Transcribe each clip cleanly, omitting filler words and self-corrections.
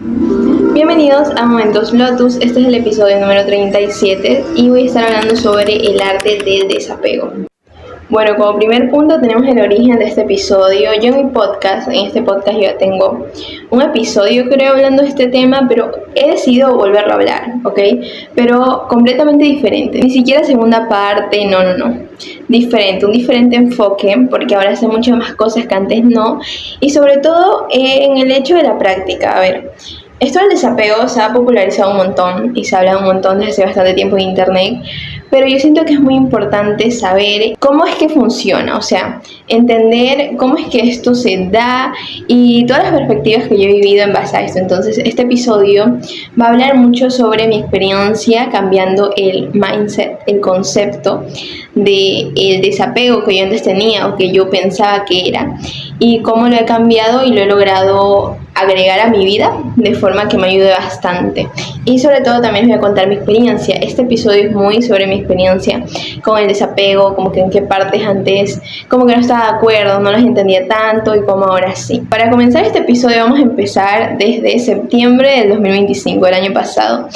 Bienvenidos a Momentos Lotus, este es el episodio número 37 y voy a estar hablando sobre el arte del desapego. Bueno, como primer punto tenemos el origen de este episodio. Yo en este podcast yo ya tengo un episodio creo hablando de este tema, pero he decidido volverlo a hablar, ¿ok? Pero completamente diferente, ni siquiera segunda parte, no. Diferente, un diferente enfoque, porque ahora sé muchas más cosas que antes no, y sobre todo en el hecho de la práctica. A ver, esto del desapego se ha popularizado un montón y se habla un montón desde hace bastante tiempo en internet, pero yo siento que es muy importante saber cómo es que funciona, o sea, entender cómo es que esto se da y todas las perspectivas que yo he vivido en base a esto. Entonces, este episodio va a hablar mucho sobre mi experiencia cambiando el mindset, el concepto del desapego que yo antes tenía o que yo pensaba que era, y cómo lo he cambiado y lo he logrado agregar a mi vida de forma que me ayude bastante. Y sobre todo también les voy a contar mi experiencia. Este episodio es muy sobre mi experiencia con el desapego, como que en qué partes antes como que no estaba de acuerdo, no las entendía tanto y como ahora sí. Para comenzar este episodio vamos a empezar desde septiembre del 2025, el año pasado.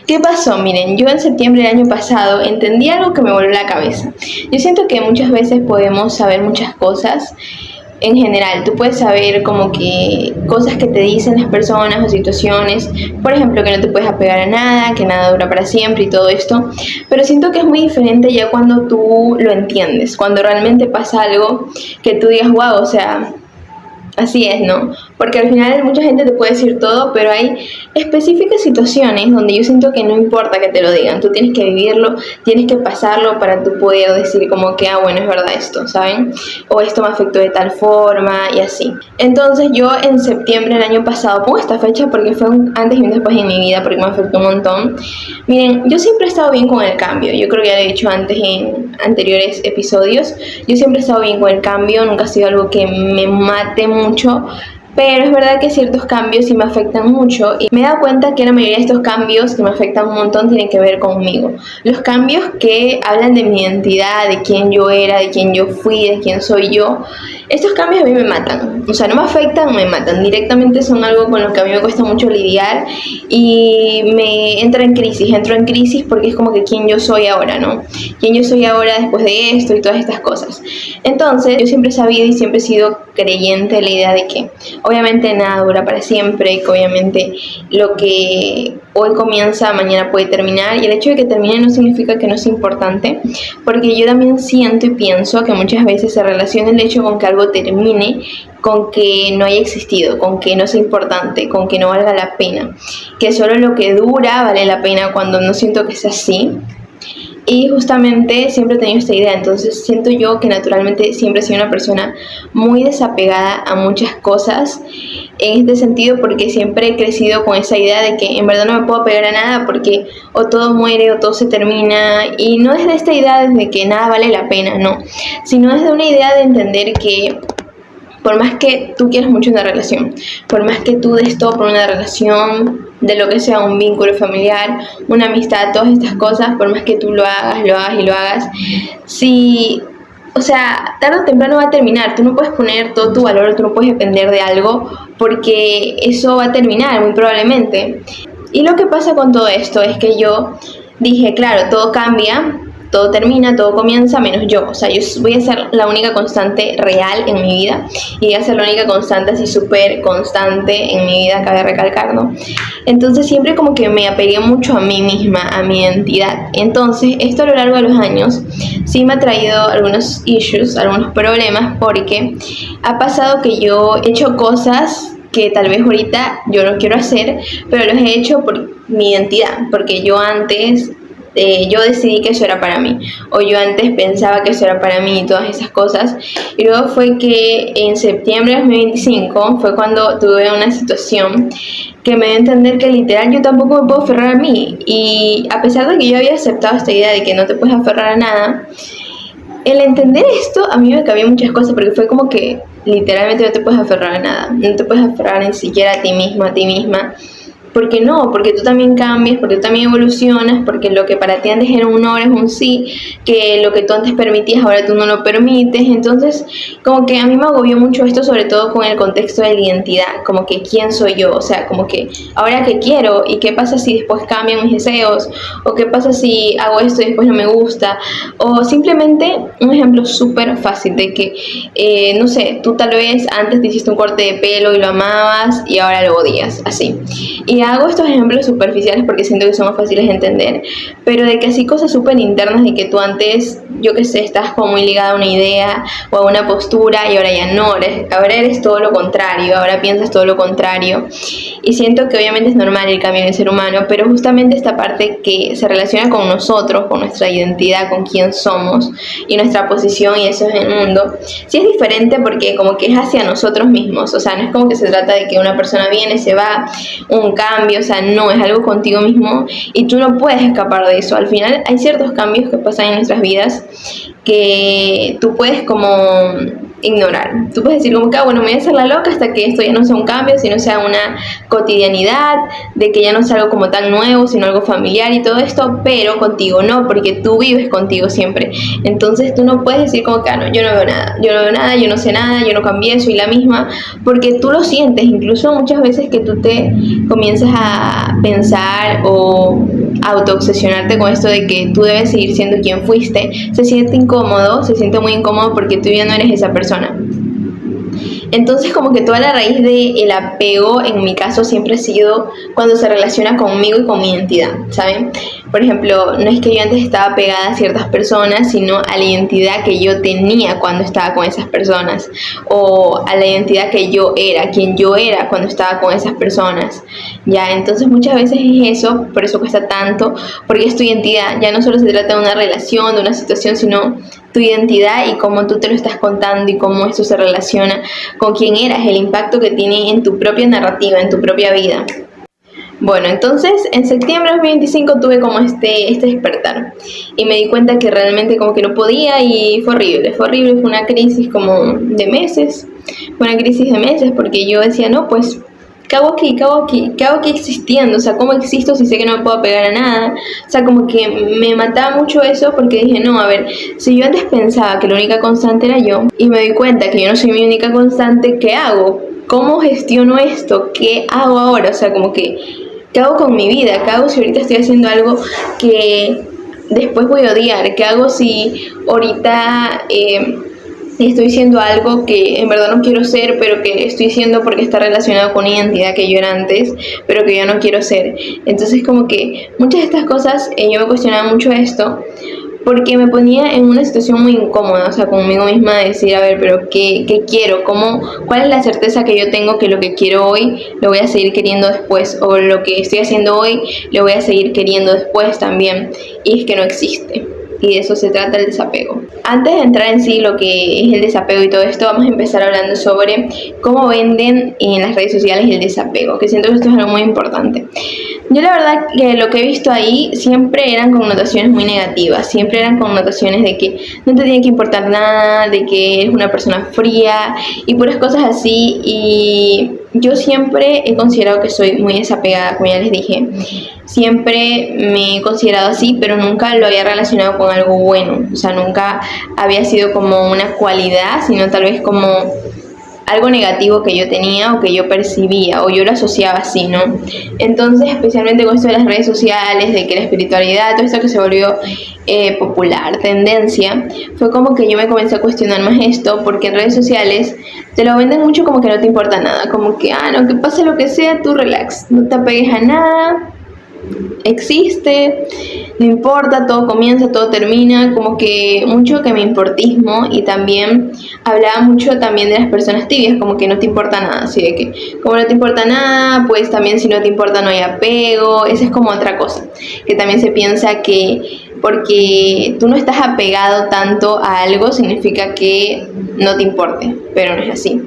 ¿Qué pasó? Miren, yo en septiembre del año pasado entendí algo que me voló la cabeza. Yo siento que muchas veces podemos saber muchas cosas. En general, tú puedes saber como que cosas que te dicen las personas o situaciones, por ejemplo, que no te puedes apegar a nada, que nada dura para siempre y todo esto, pero siento que es muy diferente ya cuando tú lo entiendes, cuando realmente pasa algo que tú digas, wow, o sea, así es, ¿no? Porque al final mucha gente te puede decir todo, pero hay específicas situaciones donde yo siento que no importa que te lo digan, tú tienes que vivirlo, tienes que pasarlo para tú poder decir como que, bueno, es verdad esto, ¿saben? O esto me afectó de tal forma y así. Entonces yo en septiembre del año pasado, pongo esta fecha porque fue un antes y un después en mi vida, porque me afectó un montón. Miren, yo siempre he estado bien con el cambio, yo creo que ya lo he dicho antes en anteriores episodios, yo siempre he estado bien con el cambio, nunca ha sido algo que me mate mucho, pero es verdad que ciertos cambios sí me afectan mucho y me he dado cuenta que la mayoría de estos cambios que me afectan un montón tienen que ver conmigo. Los cambios que hablan de mi identidad, de quién yo era, de quién yo fui, de quién soy yo, estos cambios a mí me matan. O sea, no me afectan, me matan. Directamente son algo con lo que a mí me cuesta mucho lidiar y me entro en crisis porque es como que quién yo soy ahora, ¿no? Quién yo soy ahora después de esto y todas estas cosas. Entonces, yo siempre he sabido y siempre he sido creyente de la idea de que obviamente nada dura para siempre, que obviamente lo que hoy comienza, mañana puede terminar, y el hecho de que termine no significa que no es importante, porque yo también siento y pienso que muchas veces se relaciona el hecho con que algo termine con que no haya existido, con que no sea importante, con que no valga la pena, que solo lo que dura vale la pena, cuando no siento que sea así. Y justamente siempre he tenido esta idea, entonces siento yo que naturalmente siempre he sido una persona muy desapegada a muchas cosas en este sentido, porque siempre he crecido con esa idea de que en verdad no me puedo apegar a nada porque o todo muere o todo se termina, y no desde esta idea de que nada vale la pena, no, sino desde una idea de entender que por más que tú quieras mucho una relación, por más que tú des todo por una relación, de lo que sea, un vínculo familiar, una amistad, todas estas cosas, por más que tú lo hagas, si, o sea, tarde o temprano va a terminar. Tú no puedes poner todo tu valor, tú no puedes depender de algo, porque eso va a terminar muy probablemente. Y lo que pasa con todo esto es que yo dije, claro, todo cambia, todo termina, todo comienza, menos yo. O sea, yo voy a ser la única constante real en mi vida, y voy a ser la única constante así súper constante en mi vida, cabe recalcar, ¿no? Entonces siempre como que me apegué mucho a mí misma, a mi identidad. Entonces esto a lo largo de los años sí me ha traído algunos issues, algunos problemas, porque ha pasado que yo he hecho cosas que tal vez ahorita yo no quiero hacer, pero los he hecho por mi identidad, porque yo antes yo decidí que eso era para mí, o yo antes pensaba que eso era para mí y todas esas cosas. Y luego fue que en septiembre de 2025 fue cuando tuve una situación que me dio a entender que literal yo tampoco me puedo aferrar a mí, y a pesar de que yo había aceptado esta idea de que no te puedes aferrar a nada, el entender esto a mí me cambió muchas cosas, porque fue como que literalmente no te puedes aferrar a nada, no te puedes aferrar ni siquiera a ti mismo, a ti misma. porque no, porque tú también cambias, porque tú también evolucionas, porque lo que para ti antes era un no es un sí, que lo que tú antes permitías ahora tú no lo permites. Entonces como que a mí me agobió mucho esto, sobre todo con el contexto de la identidad, como que quién soy yo, o sea, como que ahora qué quiero y qué pasa si después cambian mis deseos, o qué pasa si hago esto y después no me gusta, o simplemente un ejemplo súper fácil de que, no sé, tú tal vez antes te hiciste un corte de pelo y lo amabas y ahora lo odias, así. Y hago estos ejemplos superficiales porque siento que son más fáciles de entender, pero de que así cosas súper internas de que tú antes, yo qué sé, estás como muy ligada a una idea o a una postura y ahora ya no, ahora eres todo lo contrario, ahora piensas todo lo contrario. Y siento que obviamente es normal el cambio en el ser humano, pero justamente esta parte que se relaciona con nosotros, con nuestra identidad, con quién somos y nuestra posición y eso es en el mundo, sí es diferente porque como que es hacia nosotros mismos, o sea, no es como que se trata de que una persona viene, se va, un cambio, o sea, no, es algo contigo mismo y tú no puedes escapar de eso. Al final hay ciertos cambios que pasan en nuestras vidas que tú puedes como ignorar. Tú puedes decir como que, bueno, me voy a hacer la loca hasta que esto ya no sea un cambio, sino sea una cotidianidad, de que ya no sea algo como tan nuevo, sino algo familiar y todo esto, pero contigo no, porque tú vives contigo siempre. Entonces tú no puedes decir como que, no, yo no veo nada, yo no sé nada, yo no cambié, soy la misma, porque tú lo sientes, incluso muchas veces que tú te comienzas a pensar o autoobsesionarte con esto de que tú debes seguir siendo quien fuiste, se siente incómodo, se siente muy incómodo porque tú ya no eres esa persona. Entonces como que toda la raíz del apego en mi caso siempre ha sido cuando se relaciona conmigo y con mi identidad, ¿saben? Por ejemplo, no es que yo antes estaba pegada a ciertas personas, sino a la identidad que yo tenía cuando estaba con esas personas, o a la identidad que yo era, quien yo era cuando estaba con esas personas, ¿ya? Entonces muchas veces es eso, por eso cuesta tanto, porque es tu identidad, ya no solo se trata de una relación, de una situación, sino tu identidad y cómo tú te lo estás contando y cómo esto se relaciona con quién eras, el impacto que tiene en tu propia narrativa, en tu propia vida. Bueno, entonces en septiembre de 2025 tuve como este despertar y me di cuenta que realmente como que no podía y fue horrible, fue una crisis como de meses, fue una crisis de meses porque yo decía, no, pues ¿qué hago aquí? ¿Qué hago aquí? ¿Qué hago aquí existiendo? O sea, ¿cómo existo si sé que no me puedo pegar a nada? O sea, como que me mataba mucho eso porque dije, no, a ver, si yo antes pensaba que la única constante era yo y me doy cuenta que yo no soy mi única constante, ¿qué hago? ¿Cómo gestiono esto? ¿Qué hago ahora? O sea, como que, ¿qué hago con mi vida? ¿Qué hago si ahorita estoy haciendo algo que después voy a odiar? ¿Qué hago si ahorita estoy siendo algo que en verdad no quiero ser, pero que estoy siendo porque está relacionado con una identidad que yo era antes, pero que ya no quiero ser? Entonces como que muchas de estas cosas, yo me cuestionaba mucho esto, porque me ponía en una situación muy incómoda, o sea, conmigo misma de decir, a ver, pero ¿qué quiero? ¿Cuál es la certeza que yo tengo que lo que quiero hoy lo voy a seguir queriendo después? O lo que estoy haciendo hoy lo voy a seguir queriendo después también, y es que no existe. Y de eso se trata el desapego. Antes de entrar en sí lo que es el desapego y todo esto, vamos a empezar hablando sobre cómo venden en las redes sociales el desapego, que siento que esto es algo muy importante. Yo la verdad que lo que he visto ahí siempre eran connotaciones muy negativas, siempre eran connotaciones de que no te tiene que importar nada, de que eres una persona fría y puras cosas así, y yo siempre he considerado que soy muy desapegada, como ya les dije. Siempre me he considerado así, pero nunca lo había relacionado con algo bueno. O sea, nunca había sido como una cualidad, sino tal vez como algo negativo que yo tenía o que yo percibía o yo lo asociaba así, ¿no? Entonces, especialmente con esto de las redes sociales, de que la espiritualidad, todo esto que se volvió popular, tendencia, fue como que yo me comencé a cuestionar más esto, porque en redes sociales te lo venden mucho como que no te importa nada, como que, no, que pase lo que sea, tú relax, no te apegues a nada, existe, no importa, todo comienza, todo termina, como que mucho que me importismo. Y también hablaba mucho también de las personas tibias, como que no te importa nada, así de que como no te importa nada, pues también si no te importa no hay apego. Esa es como otra cosa, que también se piensa que porque tú no estás apegado tanto a algo significa que no te importe, pero no es así.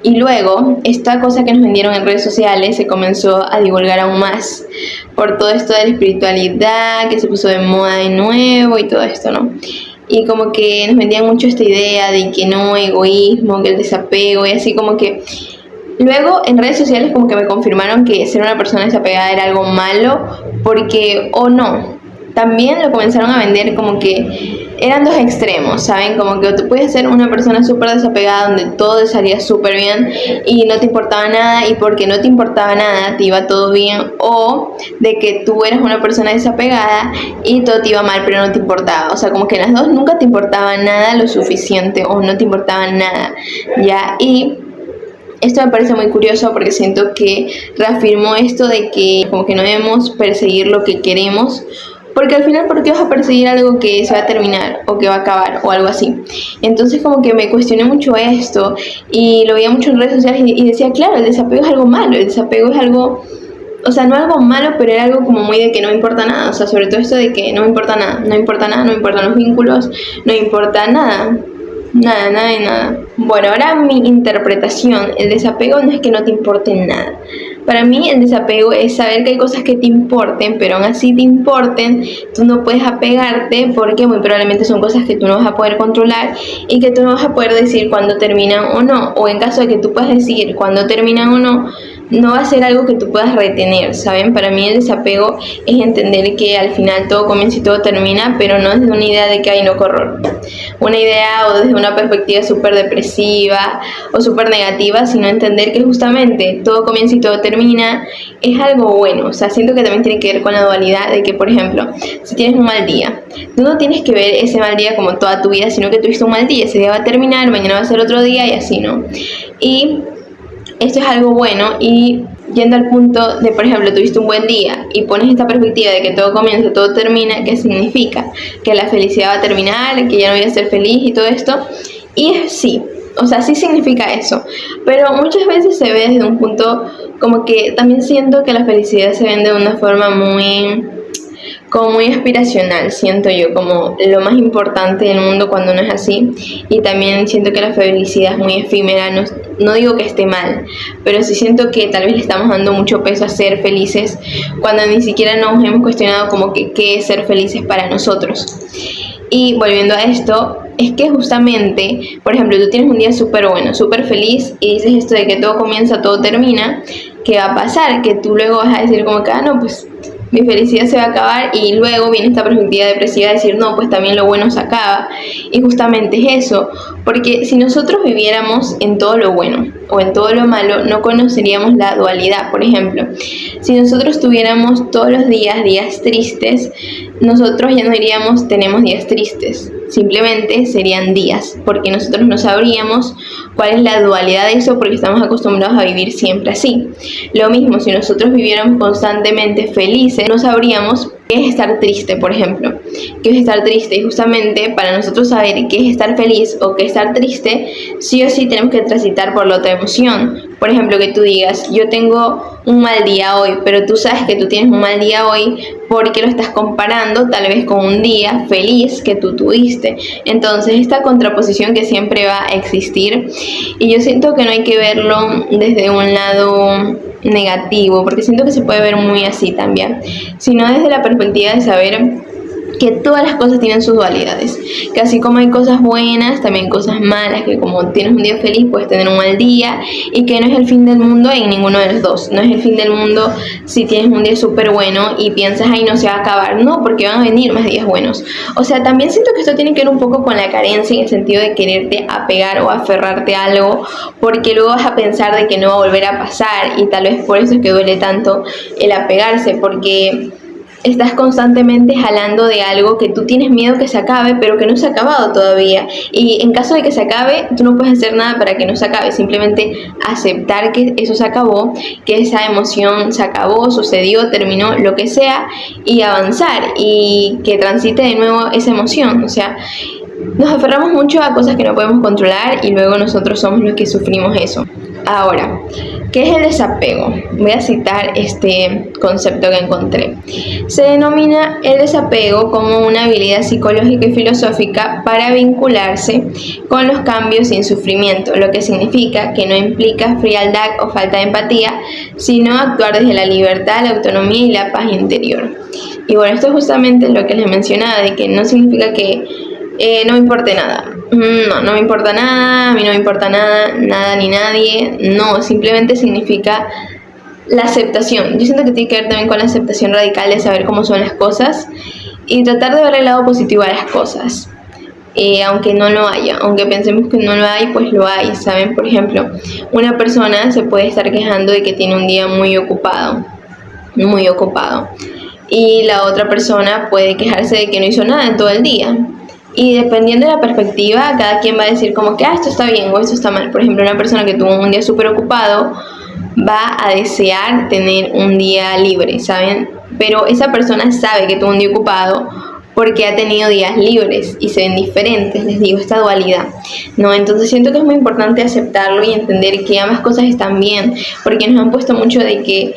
Y luego, esta cosa que nos vendieron en redes sociales se comenzó a divulgar aún más por todo esto de la espiritualidad, que se puso de moda de nuevo y todo esto, ¿no? Y como que nos vendían mucho esta idea de que no, egoísmo, que el desapego, y así como que Luego en redes sociales como que me confirmaron que ser una persona desapegada era algo malo, porque o no, también lo comenzaron a vender como que eran dos extremos, ¿saben? Como que tú puedes ser una persona súper desapegada donde todo te salía súper bien y no te importaba nada, y porque no te importaba nada te iba todo bien, o de que tú eras una persona desapegada y todo te iba mal pero no te importaba. O sea, como que en las dos nunca te importaba nada lo suficiente o no te importaba nada, ¿ya? Y esto me parece muy curioso porque siento que reafirmó esto de que como que no debemos perseguir lo que queremos, porque al final, ¿por qué vas a perseguir algo que se va a terminar o que va a acabar o algo así? Entonces como que me cuestioné mucho esto y lo veía mucho en redes sociales y decía, claro, el desapego es algo malo, el desapego es algo, o sea, no algo malo, pero era algo como muy de que no me importa nada. O sea, sobre todo esto de que no me importa nada, no me importa nada, no me importan los vínculos, no me importa nada. Nada, nada y nada. Bueno, ahora mi interpretación, el desapego no es que no te importe nada. Para mí el desapego es saber que hay cosas que te importen, pero aún así te importen, tú no puedes apegarte porque muy probablemente son cosas que tú no vas a poder controlar y que tú no vas a poder decir cuándo terminan o no. O en caso de que tú puedas decir cuándo terminan o no, no va a ser algo que tú puedas retener, ¿saben? Para mí el desapego es entender que al final todo comienza y todo termina, pero no desde una idea de que hay no horror, una idea o desde una perspectiva súper depresiva o súper negativa, sino entender que justamente todo comienza y todo termina es algo bueno. O sea, siento que también tiene que ver con la dualidad de que, por ejemplo, si tienes un mal día, tú no tienes que ver ese mal día como toda tu vida, sino que tuviste un mal día, ese día va a terminar, mañana va a ser otro día y así, ¿no? Y esto es algo bueno. Y yendo al punto de, por ejemplo, tuviste un buen día y pones esta perspectiva de que todo comienza, todo termina, ¿qué significa? Que la felicidad va a terminar, que ya no voy a ser feliz y todo esto. Y sí, o sea, sí significa eso, pero muchas veces se ve desde un punto como que también siento que la felicidad se vende de una forma como muy aspiracional, siento yo, como lo más importante del mundo cuando no es así. Y también siento que la felicidad es muy efímera, no digo que esté mal, pero sí siento que tal vez le estamos dando mucho peso a ser felices cuando ni siquiera nos hemos cuestionado como que qué es ser felices para nosotros. Y volviendo a esto, es que justamente, por ejemplo, tú tienes un día súper bueno, súper feliz y dices esto de que todo comienza, todo termina. ¿Qué va a pasar? Que tú luego vas a decir como que, no, pues mi felicidad se va a acabar, y luego viene esta perspectiva depresiva de decir, no, pues también lo bueno se acaba. Y justamente es eso, porque si nosotros viviéramos en todo lo bueno o en todo lo malo, no conoceríamos la dualidad. Por ejemplo, si nosotros tuviéramos todos los días tristes, nosotros ya no diríamos tenemos días tristes, simplemente serían días, porque nosotros no sabríamos cuál es la dualidad de eso, porque estamos acostumbrados a vivir siempre así. Lo mismo, si nosotros viviéramos constantemente felices, no sabríamos qué es estar triste, por ejemplo. ¿Qué es estar triste? Y justamente para nosotros saber qué es estar feliz o qué es estar triste, sí o sí tenemos que transitar por la otra emoción. Por ejemplo, que tú digas, yo tengo un mal día hoy, pero tú sabes que tú tienes un mal día hoy porque lo estás comparando tal vez con un día feliz que tú tuviste. Entonces, esta contraposición que siempre va a existir, y yo siento que no hay que verlo desde un lado negativo, porque siento que se puede ver muy así también, sino desde la perspectiva de saber que todas las cosas tienen sus dualidades, que así como hay cosas buenas, también cosas malas, que como tienes un día feliz puedes tener un mal día, y que no es el fin del mundo en ninguno de los dos. No es el fin del mundo si tienes un día súper bueno y piensas, ay, no se va a acabar, no, porque van a venir más días buenos. O sea, también siento que esto tiene que ver un poco con la carencia, en el sentido de quererte apegar o aferrarte a algo, porque luego vas a pensar de que no va a volver a pasar, y tal vez por eso es que duele tanto el apegarse, porque estás constantemente jalando de algo que tú tienes miedo que se acabe, pero que no se ha acabado todavía. Y en caso de que se acabe, tú no puedes hacer nada para que no se acabe, simplemente aceptar que eso se acabó, que esa emoción se acabó, sucedió, terminó, lo que sea, y avanzar y que transite de nuevo esa emoción. O sea, nos aferramos mucho a cosas que no podemos controlar y luego nosotros somos los que sufrimos eso. Ahora, ¿qué es el desapego? Voy a citar este concepto que encontré. Se denomina el desapego como una habilidad psicológica y filosófica para vincularse con los cambios sin sufrimiento, lo que significa que no implica frialdad o falta de empatía, sino actuar desde la libertad, la autonomía y la paz interior. Y bueno, esto es justamente lo que les mencionaba, de que no significa que no me importa nada. No me importa nada, a mí no me importa nada ni nadie. No, simplemente significa la aceptación. Yo siento que tiene que ver también con la aceptación radical de saber cómo son las cosas y tratar de ver el lado positivo a las cosas. Aunque no lo haya, aunque pensemos que no lo hay, pues lo hay, ¿saben? Por ejemplo, una persona se puede estar quejando de que tiene un día muy ocupado, y la otra persona puede quejarse de que no hizo nada en todo el día. Y dependiendo de la perspectiva, cada quien va a decir como que esto está bien o esto está mal. Por ejemplo, una persona que tuvo un día súper ocupado va a desear tener un día libre, ¿saben? Pero esa persona sabe que tuvo un día ocupado porque ha tenido días libres y se ven diferentes, les digo, esta dualidad, ¿no? Entonces siento que es muy importante aceptarlo y entender que ambas cosas están bien, porque nos han puesto mucho de que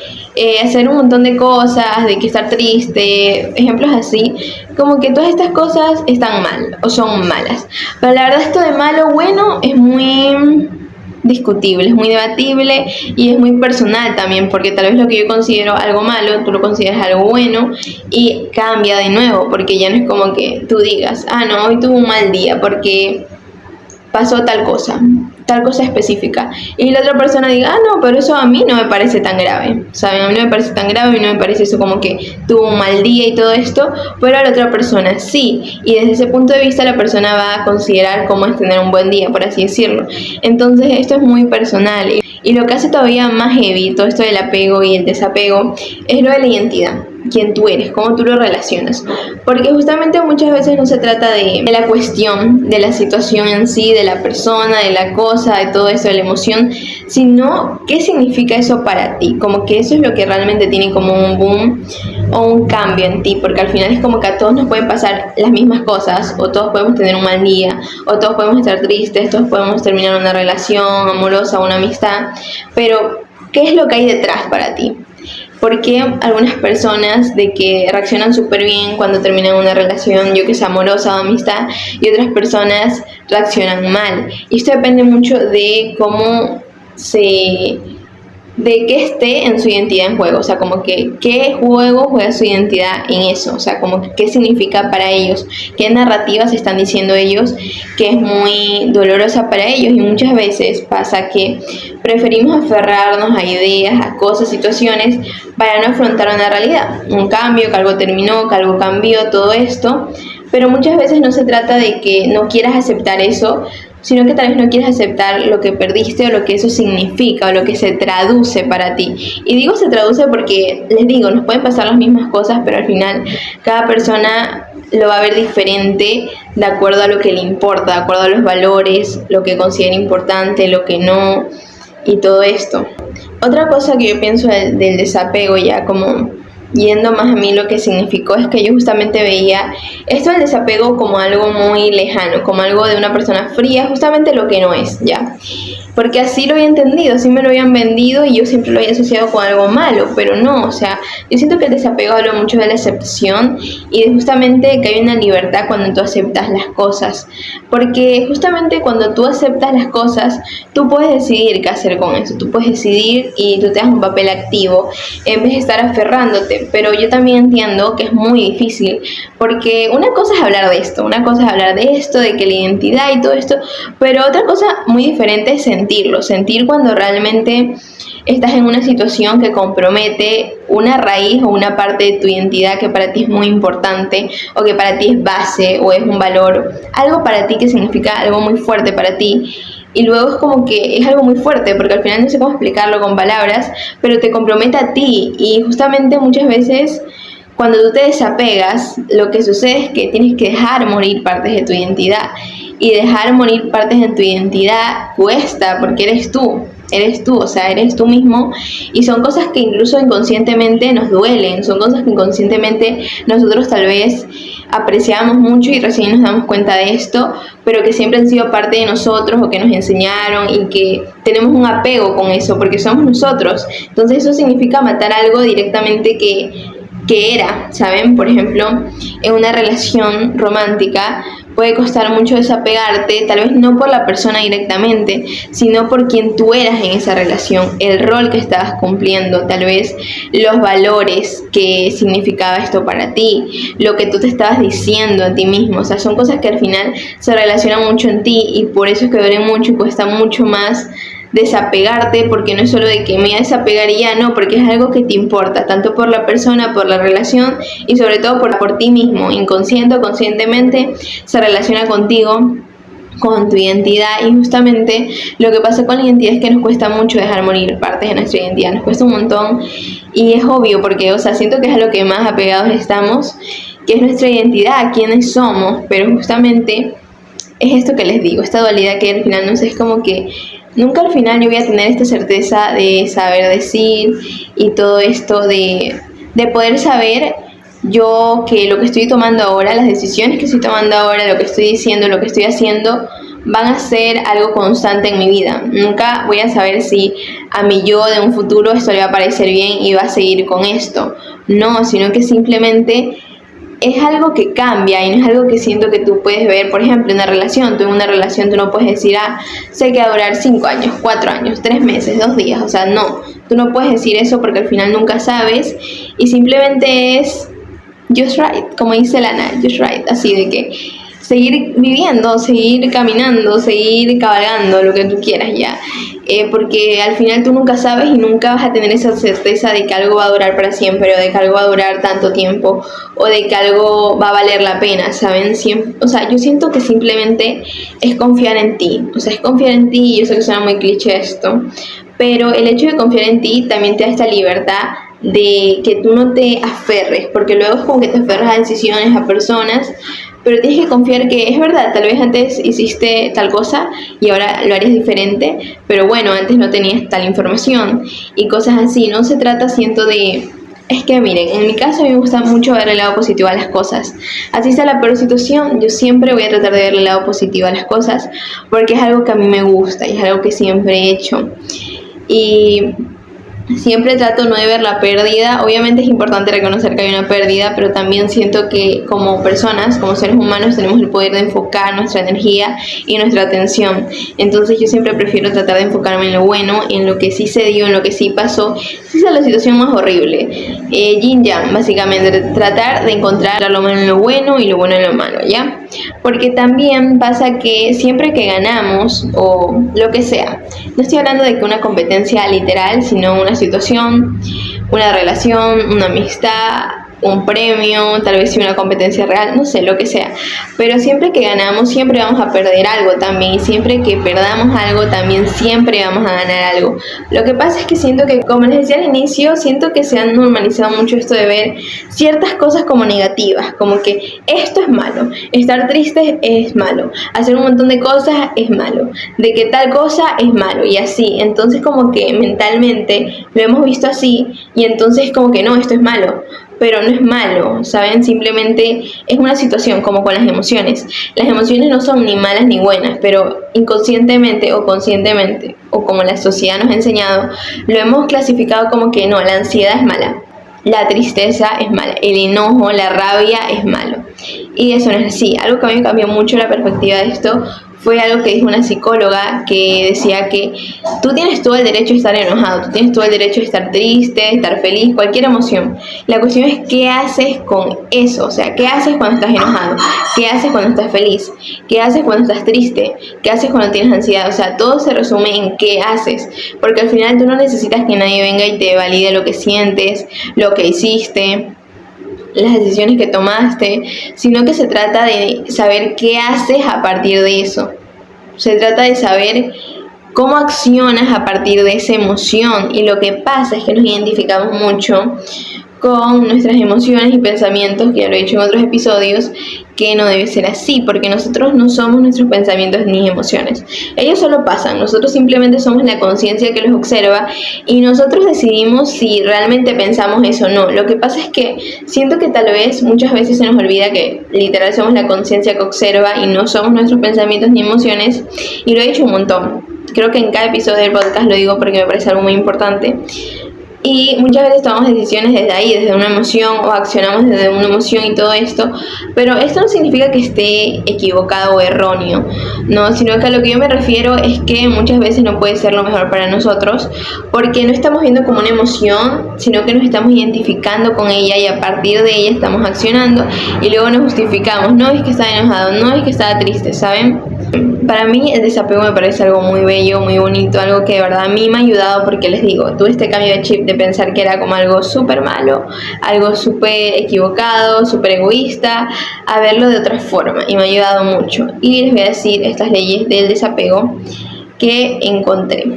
hacer un montón de cosas, de que estar triste, ejemplos así, como que todas estas cosas están mal o son malas. Pero la verdad esto de malo o bueno es muy discutible, es muy debatible y es muy personal también, porque tal vez lo que yo considero algo malo, tú lo consideras algo bueno y cambia de nuevo, porque ya no es como que tú digas, no, hoy tuve un mal día porque pasó tal cosa específica, y la otra persona diga, no, pero eso a mí no me parece tan grave, ¿saben? A mí no me parece tan grave, a mí no me parece eso como que tuvo un mal día y todo esto, pero a la otra persona sí, y desde ese punto de vista la persona va a considerar cómo es tener un buen día, por así decirlo. Entonces esto es muy personal, y lo que hace todavía más heavy todo esto del apego y el desapego es lo de la identidad, quién tú eres, cómo tú lo relacionas, porque justamente muchas veces no se trata de la cuestión, de la situación en sí, de la persona, de la cosa, de todo eso, de la emoción, sino qué significa eso para ti, como que eso es lo que realmente tiene como un boom o un cambio en ti, porque al final es como que a todos nos pueden pasar las mismas cosas, o todos podemos tener un mal día, o todos podemos estar tristes, todos podemos terminar una relación amorosa, una amistad, pero ¿qué es lo que hay detrás para ti? Porque algunas personas de que reaccionan súper bien cuando terminan una relación, yo que sé, amorosa o amistad, y otras personas reaccionan mal. Y esto depende mucho de de que esté en su identidad en juego, o sea, como que qué juego juega su identidad en eso, o sea, como que qué significa para ellos, qué narrativas están diciendo ellos que es muy dolorosa para ellos, y muchas veces pasa que preferimos aferrarnos a ideas, a cosas, situaciones, para no afrontar una realidad, un cambio, que algo terminó, que algo cambió, todo esto, pero muchas veces no se trata de que no quieras aceptar eso, sino que tal vez no quieres aceptar lo que perdiste o lo que eso significa o lo que se traduce para ti. Y digo se traduce porque, les digo, nos pueden pasar las mismas cosas, pero al final cada persona lo va a ver diferente de acuerdo a lo que le importa, de acuerdo a los valores, lo que considera importante, lo que no, y todo esto. Otra cosa que yo pienso del desapego, ya como yendo más a mí, lo que significó es que yo justamente veía esto del desapego como algo muy lejano, como algo de una persona fría, justamente lo que no es, ya. Porque así lo había entendido, así me lo habían vendido y yo siempre lo había asociado con algo malo, pero no, o sea, yo siento que el desapego habla mucho de la aceptación y de justamente que hay una libertad cuando tú aceptas las cosas, porque justamente cuando tú aceptas las cosas, tú puedes decidir qué hacer con eso, tú puedes decidir y tú te das un papel activo en vez de estar aferrándote, pero yo también entiendo que es muy difícil, porque una cosa es hablar de esto, de que la identidad y todo esto, pero otra cosa muy diferente es sentir cuando realmente estás en una situación que compromete una raíz o una parte de tu identidad que para ti es muy importante o que para ti es base o es un valor, algo para ti que significa algo muy fuerte para ti. Y luego es como que es algo muy fuerte, porque al final no sé cómo explicarlo con palabras, pero te compromete a ti. Y justamente muchas veces cuando tú te desapegas, lo que sucede es que tienes que dejar morir partes de tu identidad. Y dejar morir partes de tu identidad cuesta, porque eres tú, o sea, eres tú mismo, y son cosas que incluso inconscientemente nos duelen, son cosas que inconscientemente nosotros tal vez apreciamos mucho y recién nos damos cuenta de esto, pero que siempre han sido parte de nosotros o que nos enseñaron y que tenemos un apego con eso porque somos nosotros. Entonces eso significa matar algo directamente que era, ¿saben? Por ejemplo, en una relación romántica puede costar mucho desapegarte, tal vez no por la persona directamente, sino por quien tú eras en esa relación, el rol que estabas cumpliendo, tal vez los valores que significaba esto para ti, lo que tú te estabas diciendo a ti mismo. O sea, son cosas que al final se relacionan mucho en ti y por eso es que duele mucho y cuesta mucho más desapegarte, porque no es solo de que me voy a desapegar y ya, no, porque es algo que te importa, tanto por la persona, por la relación y sobre todo por ti mismo, inconsciente o conscientemente se relaciona contigo, con tu identidad. Y justamente lo que pasa con la identidad es que nos cuesta mucho dejar morir partes de nuestra identidad, nos cuesta un montón y es obvio porque, o sea, siento que es a lo que más apegados estamos, que es nuestra identidad, quiénes somos, pero justamente es esto que les digo, esta dualidad que al final no sé, es como que nunca al final yo voy a tener esta certeza de saber decir y todo esto de poder saber yo que lo que estoy tomando ahora, las decisiones que estoy tomando ahora, lo que estoy diciendo, lo que estoy haciendo, van a ser algo constante en mi vida. Nunca voy a saber si a mi yo de un futuro esto le va a parecer bien y va a seguir con esto. No, sino que simplemente es algo que cambia y no es algo que siento que tú puedes ver, por ejemplo, en una relación. Tú en una relación tú no puedes decir, sé que va a durar 5 años, 4 años, 3 meses, 2 días. O sea, no, tú no puedes decir eso porque al final nunca sabes y simplemente es just right, como dice Lana, just right, así de que seguir viviendo, seguir caminando, seguir cabalgando, lo que tú quieras ya. Porque al final tú nunca sabes y nunca vas a tener esa certeza de que algo va a durar para siempre o de que algo va a durar tanto tiempo o de que algo va a valer la pena, ¿saben? O sea, yo siento que simplemente es confiar en ti, o sea, es confiar en ti. Yo sé que suena muy cliché esto, pero el hecho de confiar en ti también te da esta libertad de que tú no te aferres, porque luego es como que te aferras a decisiones, a personas, pero tienes que confiar que es verdad, tal vez antes hiciste tal cosa y ahora lo harías diferente, pero bueno, antes no tenías tal información y cosas así. No se trata, siento, de... Es que miren, en mi caso a mí me gusta mucho ver el lado positivo a las cosas. Así sea la peor situación, yo siempre voy a tratar de ver el lado positivo a las cosas porque es algo que a mí me gusta y es algo que siempre he hecho. Y siempre trato no de ver la pérdida. Obviamente es importante reconocer que hay una pérdida, pero también siento que como personas, como seres humanos, tenemos el poder de enfocar nuestra energía y nuestra atención. Entonces yo siempre prefiero tratar de enfocarme en lo bueno, en lo que sí se dio, en lo que sí pasó. Esa es la situación más horrible. Yin Yang, básicamente, tratar de encontrar lo malo en lo bueno y lo bueno en lo malo, ¿ya? Porque también pasa que siempre que ganamos, o lo que sea, no estoy hablando de que una competencia literal, sino una situación, una relación, una amistad, un premio, tal vez una competencia real, no sé, lo que sea. Pero siempre que ganamos, siempre vamos a perder algo también. Y siempre que perdamos algo, también siempre vamos a ganar algo. Lo que pasa es que siento que, como les decía al inicio, siento que se han normalizado mucho esto de ver ciertas cosas como negativas. Como que esto es malo, estar triste es malo, hacer un montón de cosas es malo, de que tal cosa es malo y así. Entonces como que mentalmente lo hemos visto así y entonces como que no, esto es malo. Pero no es malo, ¿saben? Simplemente es una situación, como con las emociones. Las emociones no son ni malas ni buenas, pero inconscientemente o conscientemente, o como la sociedad nos ha enseñado, lo hemos clasificado como que no, la ansiedad es mala, la tristeza es mala, el enojo, la rabia es malo. Y eso no es así. Algo que a mí me cambió mucho la perspectiva de esto fue algo que dijo una psicóloga, que decía que tú tienes todo el derecho de estar enojado, tú tienes todo el derecho de estar triste, de estar feliz, cualquier emoción. La cuestión es qué haces con eso, o sea, qué haces cuando estás enojado, qué haces cuando estás feliz, qué haces cuando estás triste, qué haces cuando tienes ansiedad. O sea, todo se resume en qué haces, porque al final tú no necesitas que nadie venga y te valide lo que sientes, lo que hiciste, las decisiones que tomaste, sino que se trata de saber qué haces a partir de eso. Se trata de saber cómo accionas a partir de esa emoción. Y lo que pasa es que nos identificamos mucho con nuestras emociones y pensamientos, que ya lo he dicho en otros episodios, que no debe ser así, porque nosotros no somos nuestros pensamientos ni emociones. Ellos solo pasan, nosotros simplemente somos la conciencia que los observa y nosotros decidimos si realmente pensamos eso o no. Lo que pasa es que siento que tal vez muchas veces se nos olvida que literal somos la conciencia que observa y no somos nuestros pensamientos ni emociones, y lo he dicho un montón. Creo que en cada episodio del podcast lo digo porque me parece algo muy importante. Y muchas veces tomamos decisiones desde ahí, desde una emoción, o accionamos desde una emoción y todo esto, pero esto no significa que esté equivocado o erróneo, no, sino que a lo que yo me refiero es que muchas veces no puede ser lo mejor para nosotros, porque no estamos viendo como una emoción, sino que nos estamos identificando con ella y a partir de ella estamos accionando y luego nos justificamos, no es que estaba enojado, no es que estaba triste, ¿saben? Para mí el desapego me parece algo muy bello, muy bonito, algo que de verdad a mí me ha ayudado porque les digo, tuve este cambio de chip de pensar que era como algo súper malo, algo súper equivocado, súper egoísta, a verlo de otra forma y me ha ayudado mucho. Y les voy a decir estas leyes del desapego que encontré.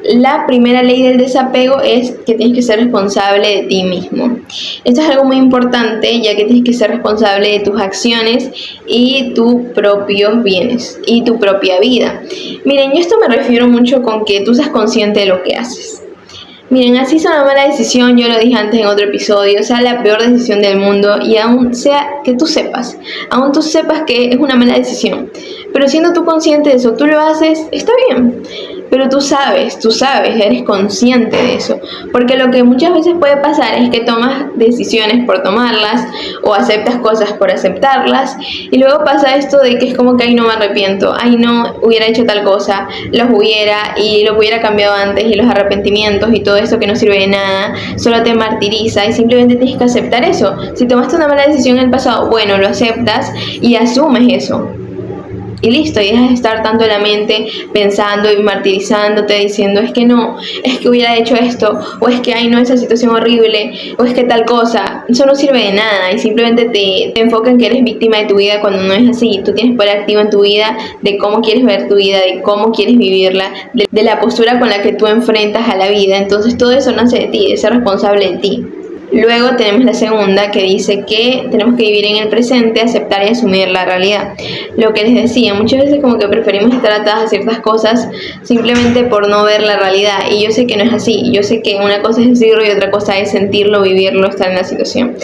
La primera ley del desapego es que tienes que ser responsable de ti mismo. Esto es algo muy importante ya que tienes que ser responsable de tus acciones y tus propios bienes y tu propia vida. Miren, yo esto me refiero mucho con que tú seas consciente de lo que haces. Miren, así sea una mala decisión, yo lo dije antes en otro episodio, sea la peor decisión del mundo y aún sea que tú sepas que es una mala decisión, pero siendo tú consciente de eso, tú lo haces, está bien, pero tú sabes, eres consciente de eso, porque lo que muchas veces puede pasar es que tomas decisiones por tomarlas o aceptas cosas por aceptarlas y luego pasa esto de que es como que ay no me arrepiento, ay no hubiera hecho tal cosa, lo hubiera cambiado antes y los arrepentimientos y todo eso que no sirve de nada, solo te martiriza y simplemente tienes que aceptar eso. Si tomaste una mala decisión en el pasado, bueno, lo aceptas y asumes eso. Y listo, y dejas de estar tanto en la mente pensando y martirizándote, diciendo es que no, es que hubiera hecho esto, o es que ay no, esa situación horrible, o es que tal cosa. Eso no sirve de nada y simplemente te enfoca en que eres víctima de tu vida cuando no es así. Tú tienes poder activo en tu vida de cómo quieres ver tu vida, de cómo quieres vivirla, de la postura con la que tú enfrentas a la vida. Entonces todo eso nace de ti, de ser responsable de ti. Luego tenemos la segunda que dice que tenemos que vivir en el presente, aceptar y asumir la realidad. Lo que les decía, muchas veces como que preferimos estar atadas a ciertas cosas simplemente por no ver la realidad y yo sé que no es así, yo sé que una cosa es decirlo y otra cosa es sentirlo, vivirlo, estar en la situación.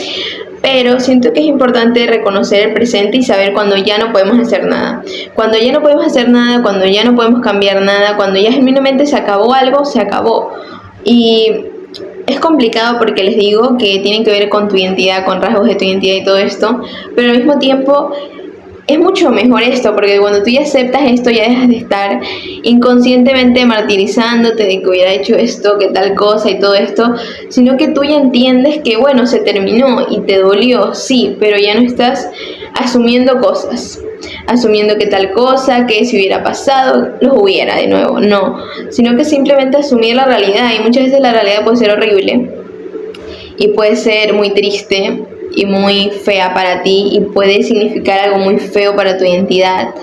Pero siento que es importante reconocer el presente y saber cuando ya no podemos hacer nada. Cuando ya no podemos hacer nada, cuando ya no podemos cambiar nada, cuando ya genuinamente se acabó algo, se acabó. Y es complicado porque les digo que tienen que ver con tu identidad, con rasgos de tu identidad y todo esto, pero al mismo tiempo es mucho mejor esto, porque cuando tú ya aceptas esto ya dejas de estar inconscientemente martirizándote de que hubiera hecho esto, que tal cosa y todo esto, sino que tú ya entiendes que bueno, se terminó y te dolió, sí, pero ya no estás asumiendo cosas. Asumiendo que tal cosa, que si hubiera pasado, los hubiera de nuevo, no, sino que simplemente asumir la realidad y muchas veces la realidad puede ser horrible y puede ser muy triste y muy fea para ti y puede significar algo muy feo para tu identidad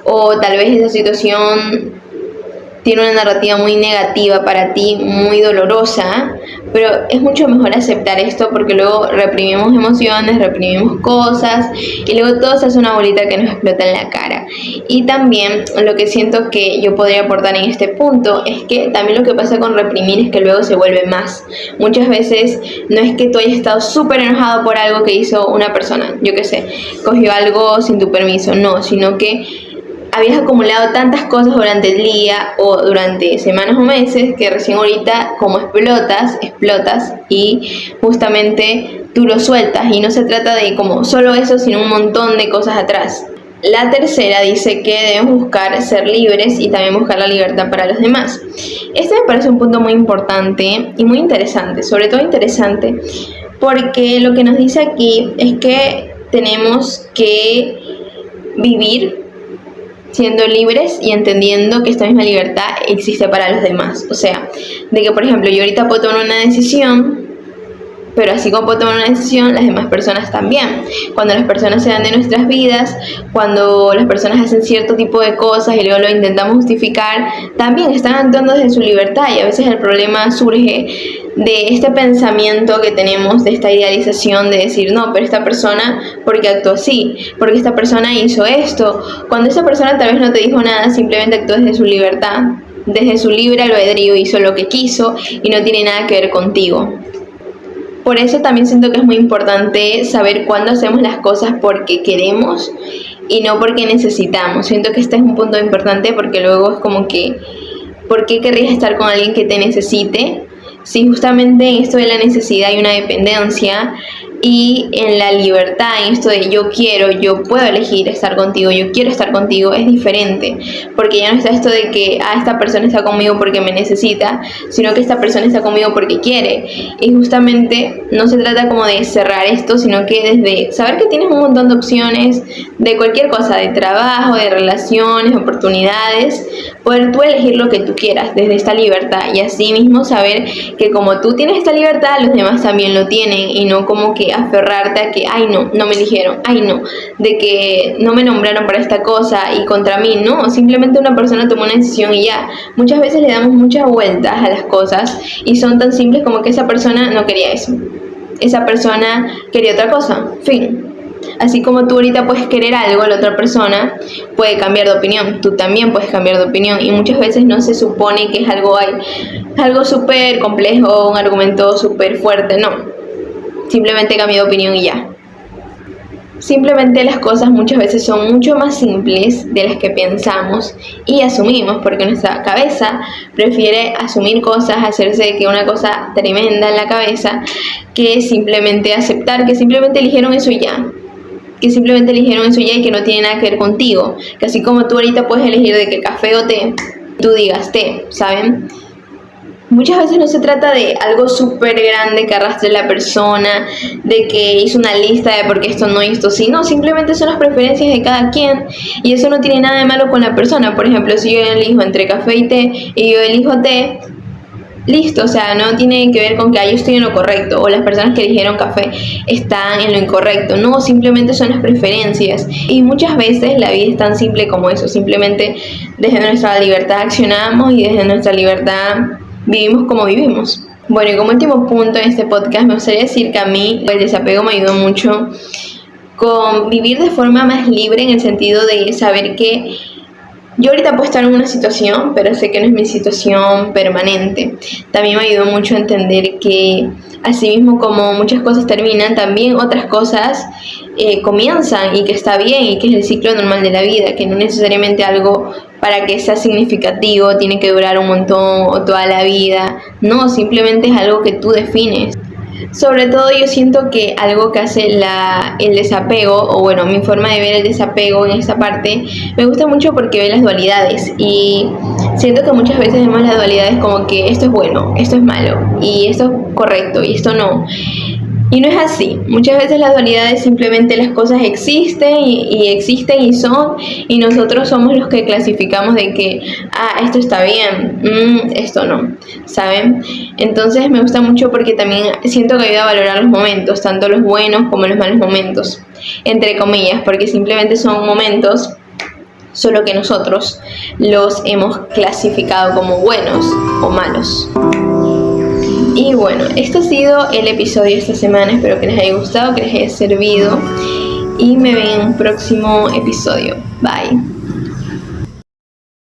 o tal vez esa situación tiene una narrativa muy negativa para ti, muy dolorosa, pero es mucho mejor aceptar esto porque luego reprimimos emociones, reprimimos cosas y luego todo se hace una bolita que nos explota en la cara. Y también lo que siento que yo podría aportar en este punto es que también lo que pasa con reprimir es que luego se vuelve más. Muchas veces no es que tú hayas estado súper enojado por algo que hizo una persona, yo qué sé, cogió algo sin tu permiso, no, sino que habías acumulado tantas cosas durante el día o durante semanas o meses que recién ahorita como explotas y justamente tú lo sueltas y no se trata de como solo eso sino un montón de cosas atrás. La tercera dice que debemos buscar ser libres y también buscar la libertad para los demás. Este me parece un punto muy importante y muy interesante, sobre todo interesante porque lo que nos dice aquí es que tenemos que vivir siendo libres y entendiendo que esta misma libertad existe para los demás. O sea, de que por ejemplo yo ahorita puedo tomar una decisión, pero así como puedo tomar una decisión, las demás personas también. Cuando las personas se van de nuestras vidas, cuando las personas hacen cierto tipo de cosas y luego lo intentamos justificar, también están actuando desde su libertad y a veces el problema surge de este pensamiento que tenemos, de esta idealización de decir, no, pero esta persona, ¿por qué actuó así? Porque esta persona hizo esto. Cuando esa persona tal vez no te dijo nada, simplemente actuó desde su libertad, desde su libre albedrío, hizo lo que quiso y no tiene nada que ver contigo. Por eso también siento que es muy importante saber cuándo hacemos las cosas porque queremos y no porque necesitamos. Siento que este es un punto importante porque luego es como que, ¿por qué querrías estar con alguien que te necesite? si justamente en esto de la necesidad hay una dependencia, y en la libertad, en esto de yo puedo elegir estar contigo, yo quiero estar contigo, es diferente, porque ya no está esto de que esta persona está conmigo porque me necesita, sino que esta persona está conmigo porque quiere. Y justamente no se trata como de cerrar esto, sino que desde saber que tienes un montón de opciones de cualquier cosa, de trabajo, de relaciones, oportunidades, poder tú elegir lo que tú quieras desde esta libertad, y así mismo saber que como tú tienes esta libertad, los demás también lo tienen, y no como que aferrarte a que, ay no me eligieron, ay no, de que no me nombraron para esta cosa y contra mí, no, simplemente una persona tomó una decisión y ya. Muchas veces le damos muchas vueltas a las cosas y son tan simples como que esa persona no quería eso, esa persona quería otra cosa, fin. Así como tú ahorita puedes querer algo, la otra persona puede cambiar de opinión, tú también puedes cambiar de opinión, y muchas veces no se supone que es algo súper complejo, un argumento súper fuerte, no. Simplemente cambio de opinión y ya. Simplemente las cosas muchas veces son mucho más simples de las que pensamos y asumimos, porque nuestra cabeza prefiere asumir cosas, hacerse de que una cosa tremenda en la cabeza, que simplemente aceptar que simplemente eligieron eso y ya. Que simplemente eligieron eso ya y que no tiene nada que ver contigo. Que así como tú ahorita puedes elegir de que café o té, tú digas té, ¿saben? Muchas veces no se trata de algo súper grande que arrastre la persona, de que hizo una lista de por qué esto no y esto sí. No, simplemente son las preferencias de cada quien, y eso no tiene nada de malo con la persona. Por ejemplo, si yo elijo entre café y té y yo elijo té, listo, o sea, no tiene que ver con que yo estoy en lo correcto o las personas que eligieron café están en lo incorrecto. No, simplemente son las preferencias, y muchas veces la vida es tan simple como eso. Simplemente desde nuestra libertad accionamos y desde nuestra libertad vivimos como vivimos. Bueno, y como último punto en este podcast, me gustaría decir que a mí el desapego me ayudó mucho con vivir de forma más libre, en el sentido de saber que yo ahorita puedo estar en una situación, pero sé que no es mi situación permanente. También me ayudó mucho a entender que así mismo como muchas cosas terminan, también otras cosas comienzan, y que está bien, y que es el ciclo normal de la vida, que no necesariamente algo para que sea significativo tiene que durar un montón o toda la vida. No, simplemente es algo que tú defines. Sobre todo yo siento que algo que hace el desapego, o bueno, mi forma de ver el desapego en esta parte, me gusta mucho porque ve las dualidades, y siento que muchas veces vemos las dualidades como que esto es bueno, esto es malo, y esto es correcto y esto no. Y no es así. Muchas veces las dualidades, simplemente las cosas existen y existen y son, y nosotros somos los que clasificamos de que esto está bien, esto no, ¿saben? Entonces me gusta mucho porque también siento que ayuda a valorar los momentos, tanto los buenos como los malos momentos, entre comillas, porque simplemente son momentos, solo que nosotros los hemos clasificado como buenos o malos. Y bueno, este ha sido el episodio de esta semana. Espero que les haya gustado, que les haya servido, y me ven en un próximo episodio. Bye.